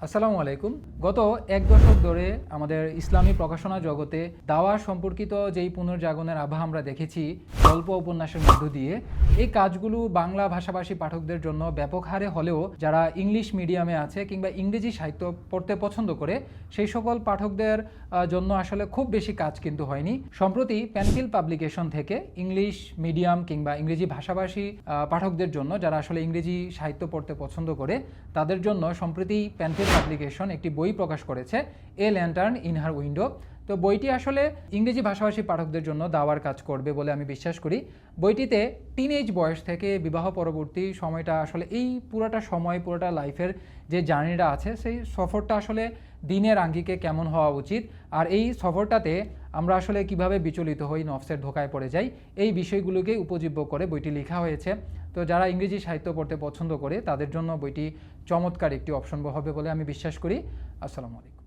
আসসালামু আলাইকুম। গত এক দশক ধরে আমাদের ইসলামী প্রকাশনা জগতে দাওয়া সম্পর্কিত যেই পুনর্জাগরণের আভা আমরা দেখেছি গল্প উপন্যাসের মধ্য দিয়ে, এই কাজগুলো বাংলা ভাষাভাষী পাঠকদের জন্য ব্যাপক হারে হলেও যারা ইংলিশ মিডিয়ামে আছে কিংবা ইংরেজি সাহিত্য পড়তে পছন্দ করে সেই সকল পাঠকদের জন্য আসলে খুব বেশি কাজ কিন্তু হয়নি। সম্প্রতি পেনফিল পাবলিকেশন থেকে ইংলিশ মিডিয়াম কিংবা ইংরেজি ভাষাভাষী পাঠকদের জন্য যারা আসলে ইংরেজি সাহিত্য পড়তে পছন্দ করে তাদের জন্য সম্প্রতি পেনফিল পাবলিকেশন একটি বই প্রকাশ করেছে, এ ল্যান্টার্ন ইন হার উইন্ডো। তো বইটি আসলে ইংরেজি ভাষাভাষী পাঠকদের জন্য দাওয়ার কাজ করবে বলে আমি বিশ্বাস করি। বইটিতে টিনেজ বয়স থেকে বিবাহ পরবর্তী সময়টা আসলে এই পুরোটা লাইফের যে জার্নিটা আছে সেই সফরটা আসলে দিনের আঙ্গিকে কেমন হওয়া উচিত, আর এই সফরটাতে আমরা আসলে কিভাবে বিচলিত হই, নফসের ধোকায় পড়ে যাই, এই বিষয়গুলোকে উপজীব্য করে বইটি লেখা হয়েছে। তো যারা ইংরেজি সাহিত্য পড়তে পছন্দ করে তাদের জন্য বইটি চমৎকার একটি অপশন হবে বলে আমি বিশ্বাস করি। আসসালামু আলাইকুম।